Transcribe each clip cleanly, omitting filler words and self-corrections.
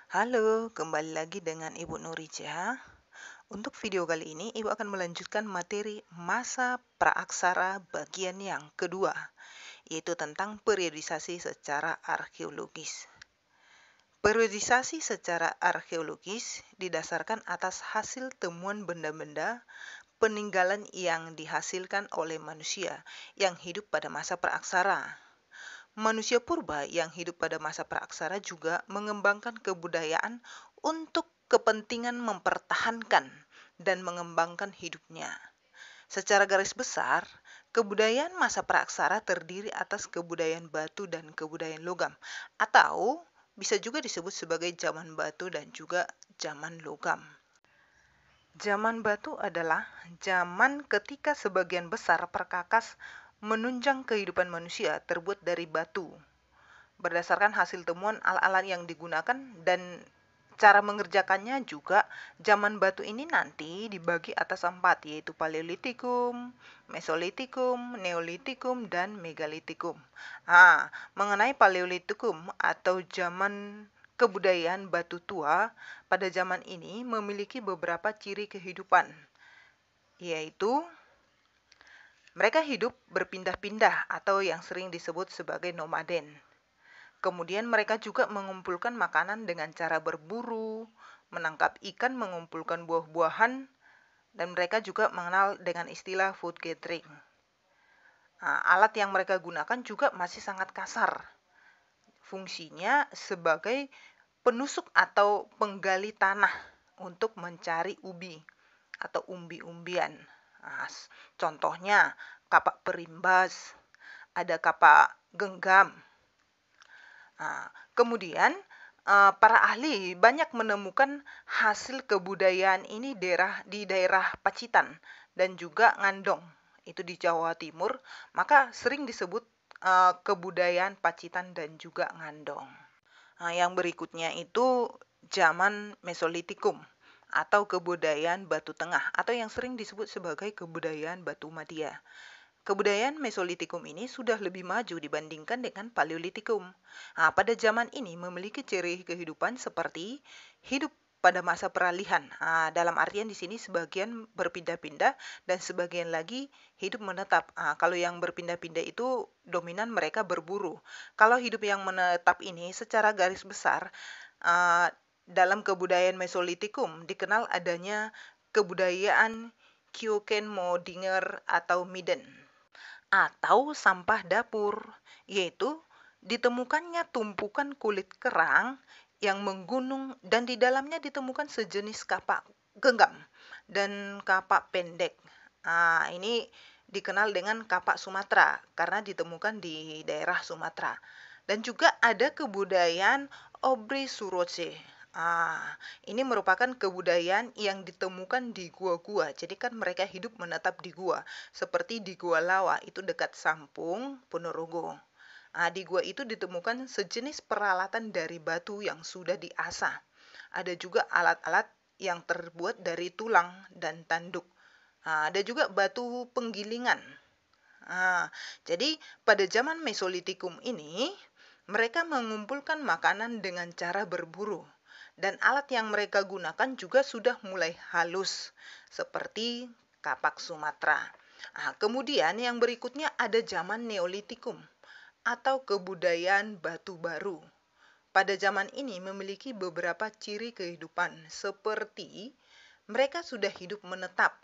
Halo, kembali lagi dengan Ibu Nurija. Untuk video kali ini, Ibu akan melanjutkan materi masa praaksara bagian yang kedua, yaitu tentang periodisasi secara arkeologis. Periodisasi secara arkeologis didasarkan atas hasil temuan benda-benda peninggalan yang dihasilkan oleh manusia yang hidup pada masa praaksara. Manusia purba yang hidup pada masa praaksara juga mengembangkan kebudayaan untuk kepentingan mempertahankan dan mengembangkan hidupnya. Secara garis besar, kebudayaan masa praaksara terdiri atas kebudayaan batu dan kebudayaan logam, atau bisa juga disebut sebagai zaman batu dan juga zaman logam. Zaman batu adalah zaman ketika sebagian besar perkakas menunjang kehidupan manusia terbuat dari batu. Berdasarkan hasil temuan alat-alat yang digunakan dan cara mengerjakannya juga, zaman batu ini nanti dibagi atas 4, yaitu Paleolitikum, Mesolitikum, Neolitikum, dan Megalitikum. Mengenai Paleolitikum atau zaman kebudayaan batu tua, pada zaman ini memiliki beberapa ciri kehidupan, yaitu mereka hidup berpindah-pindah atau yang sering disebut sebagai nomaden. Kemudian mereka juga mengumpulkan makanan dengan cara berburu, menangkap ikan, mengumpulkan buah-buahan, dan mereka juga mengenal dengan istilah food gathering. Alat yang mereka gunakan juga masih sangat kasar. Fungsinya sebagai penusuk atau penggali tanah untuk mencari ubi atau umbi-umbian. Contohnya kapak perimbas, ada kapak genggam. Kemudian para ahli banyak menemukan hasil kebudayaan ini di daerah Pacitan dan juga Ngandong, itu di Jawa Timur, maka sering disebut kebudayaan Pacitan dan juga Ngandong. Yang berikutnya itu zaman Mesolitikum atau kebudayaan Batu Tengah atau yang sering disebut sebagai kebudayaan Batu Madia. Kebudayaan Mesolitikum ini sudah lebih maju dibandingkan dengan Paleolitikum. Pada zaman ini memiliki ciri kehidupan seperti hidup pada masa peralihan. Dalam artian di sini sebagian berpindah-pindah dan sebagian lagi hidup menetap. Kalau yang berpindah-pindah itu dominan mereka berburu. Kalau hidup yang menetap ini secara garis besar dalam kebudayaan Mesolitikum dikenal adanya kebudayaan Keukenmodinger atau Midden atau sampah dapur, yaitu ditemukannya tumpukan kulit kerang yang menggunung dan di dalamnya ditemukan sejenis kapak genggam dan kapak pendek. Ini dikenal dengan kapak Sumatera karena ditemukan di daerah Sumatera. Dan juga ada kebudayaan Obri Suroce. Ini merupakan kebudayaan yang ditemukan di gua-gua. Jadi kan mereka hidup menetap di gua, seperti di Gua Lawa itu dekat Sampung, Ponorogo. Di gua itu ditemukan sejenis peralatan dari batu yang sudah diasah. Ada juga alat-alat yang terbuat dari tulang dan tanduk. Ada juga batu penggilingan. Jadi pada zaman Mesolitikum ini, mereka mengumpulkan makanan dengan cara berburu. Dan alat yang mereka gunakan juga sudah mulai halus, seperti kapak Sumatera. Kemudian yang berikutnya ada zaman Neolitikum atau kebudayaan batu baru. Pada zaman ini memiliki beberapa ciri kehidupan seperti mereka sudah hidup menetap.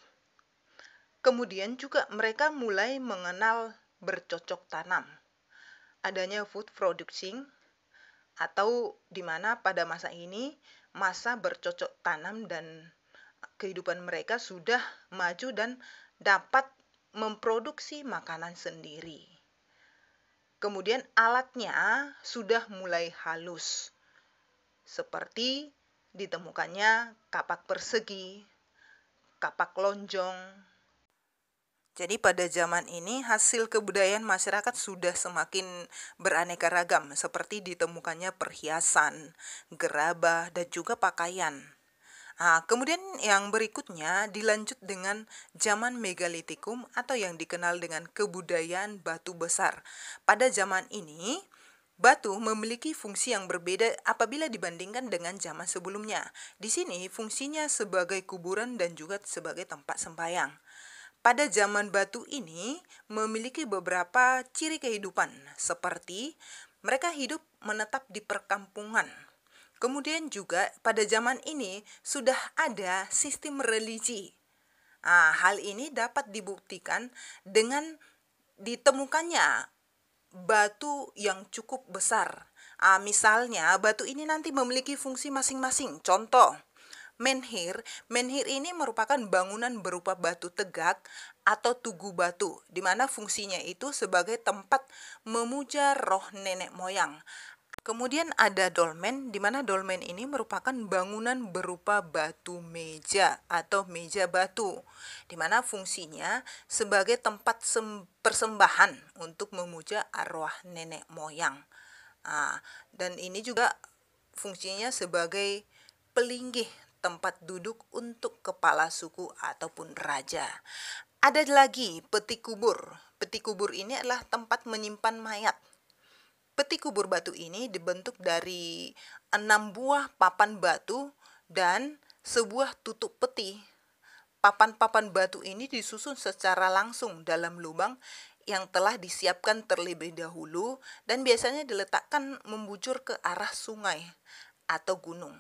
Kemudian juga mereka mulai mengenal bercocok tanam. Adanya food producing atau di mana pada masa ini masa bercocok tanam dan kehidupan mereka sudah maju dan dapat memproduksi makanan sendiri. Kemudian alatnya sudah mulai halus, seperti ditemukannya kapak persegi, kapak lonjong. Jadi pada zaman ini hasil kebudayaan masyarakat sudah semakin beraneka ragam, seperti ditemukannya perhiasan, gerabah, dan juga pakaian. Kemudian yang berikutnya dilanjut dengan zaman Megalitikum atau yang dikenal dengan kebudayaan batu besar. Pada zaman ini Batu memiliki fungsi yang berbeda apabila dibandingkan dengan zaman sebelumnya. Di sini fungsinya sebagai kuburan dan juga sebagai tempat sembahyang. Pada zaman batu ini memiliki beberapa ciri kehidupan seperti mereka hidup menetap di perkampungan. Kemudian juga pada zaman ini sudah ada sistem religi. Hal ini dapat dibuktikan dengan ditemukannya batu yang cukup besar. Misalnya batu ini nanti memiliki fungsi masing-masing. Contoh, menhir. Menhir ini merupakan bangunan berupa batu tegak atau tugu batu, di mana fungsinya itu sebagai tempat memuja roh nenek moyang. Kemudian ada dolmen, di mana dolmen ini merupakan bangunan berupa batu meja atau meja batu, di mana fungsinya sebagai tempat persembahan untuk memuja arwah nenek moyang. Dan ini juga fungsinya sebagai pelinggih tempat duduk untuk kepala suku ataupun raja. Ada lagi peti kubur. Peti kubur ini adalah tempat menyimpan mayat. Peti kubur batu ini dibentuk dari 6 buah papan batu dan sebuah tutup peti. Papan-papan batu ini disusun secara langsung dalam lubang yang telah disiapkan terlebih dahulu dan biasanya diletakkan membujur ke arah sungai atau gunung.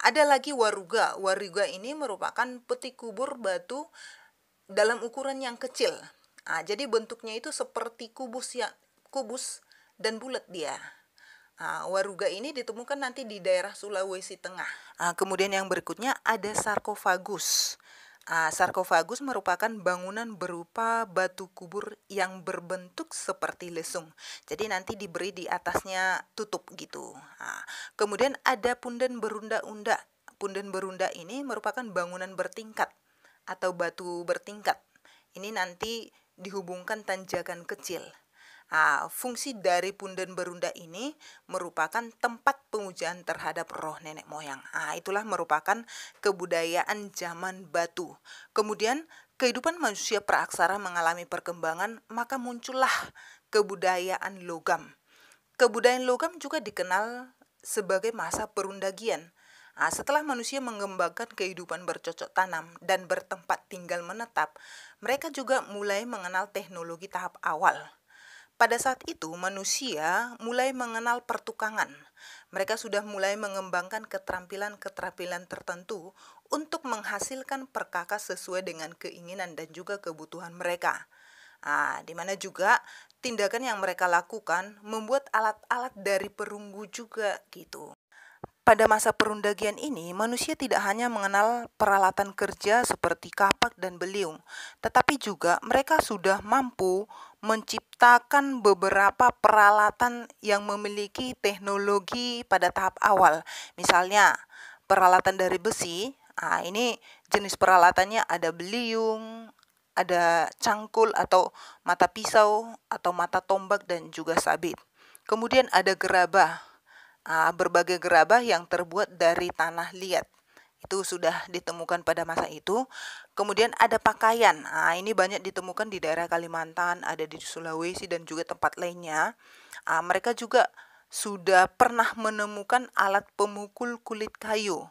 Ada lagi waruga. Waruga ini merupakan peti kubur batu dalam ukuran yang kecil. Jadi bentuknya itu seperti kubus dan bulat dia. Waruga ini ditemukan nanti di daerah Sulawesi Tengah. Kemudian yang berikutnya ada sarkofagus. Sarkofagus merupakan bangunan berupa batu kubur yang berbentuk seperti lesung. Jadi nanti diberi di atasnya tutup gitu. Kemudian ada punden berunda-unda. Punden berunda ini merupakan bangunan bertingkat atau batu bertingkat. Ini nanti dihubungkan tanjakan kecil. Fungsi dari punden berunda ini merupakan tempat pemujaan terhadap roh nenek moyang. Itulah merupakan kebudayaan zaman batu. Kemudian kehidupan manusia praaksara mengalami perkembangan, maka muncullah kebudayaan logam. Kebudayaan logam juga dikenal sebagai masa perundagian. Setelah manusia mengembangkan kehidupan bercocok tanam dan bertempat tinggal menetap, mereka juga mulai mengenal teknologi tahap awal. Pada saat itu manusia mulai mengenal pertukangan. Mereka sudah mulai mengembangkan keterampilan-keterampilan tertentu untuk menghasilkan perkakas sesuai dengan keinginan dan juga kebutuhan mereka. Di mana juga tindakan yang mereka lakukan membuat alat-alat dari perunggu juga gitu. Pada masa perundagian ini, manusia tidak hanya mengenal peralatan kerja seperti kapak dan beliung, tetapi juga mereka sudah mampu menciptakan beberapa peralatan yang memiliki teknologi pada tahap awal. Misalnya, peralatan dari besi, ini jenis peralatannya ada beliung, ada cangkul atau mata pisau atau mata tombak dan juga sabit. Kemudian ada gerabah. Berbagai gerabah yang terbuat dari tanah liat. Itu sudah ditemukan pada masa itu. Kemudian ada pakaian. Ini banyak ditemukan di daerah Kalimantan, ada di Sulawesi dan juga tempat lainnya. Mereka juga sudah pernah menemukan alat pemukul kulit kayu.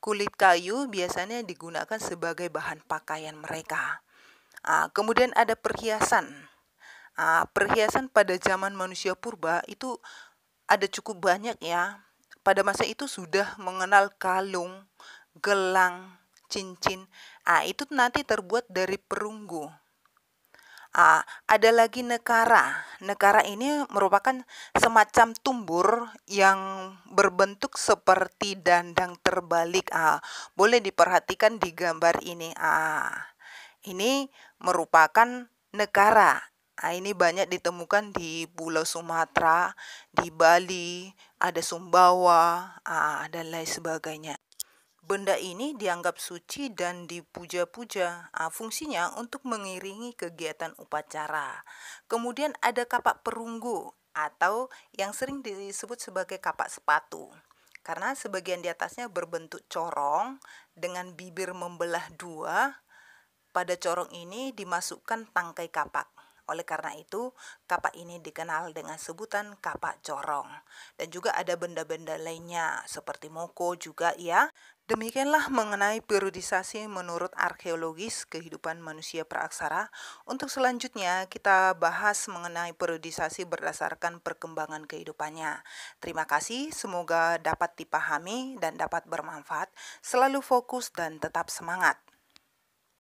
Kulit kayu biasanya digunakan sebagai bahan pakaian mereka. Kemudian ada perhiasan. Perhiasan pada zaman manusia purba itu ada cukup banyak ya. Pada masa itu sudah mengenal kalung, gelang, cincin. Itu nanti terbuat dari perunggu. Ada lagi nekara. Nekara ini merupakan semacam tumbur yang berbentuk seperti dandang terbalik. Boleh diperhatikan di gambar ini. Ini merupakan nekara. Ini banyak ditemukan di Pulau Sumatera, di Bali, ada Sumbawa, dan lain sebagainya. Benda ini dianggap suci dan dipuja-puja. Fungsinya untuk mengiringi kegiatan upacara. Kemudian ada kapak perunggu atau yang sering disebut sebagai kapak sepatu. Karena sebagian di atasnya berbentuk corong dengan bibir membelah dua. Pada corong ini dimasukkan tangkai kapak. Oleh karena itu, kapak ini dikenal dengan sebutan kapak corong. Dan juga ada benda-benda lainnya seperti moko juga ya. Demikianlah mengenai periodisasi menurut arkeologis kehidupan manusia praaksara. Untuk selanjutnya kita bahas mengenai periodisasi berdasarkan perkembangan kehidupannya. Terima kasih, semoga dapat dipahami dan dapat bermanfaat. Selalu fokus dan tetap semangat.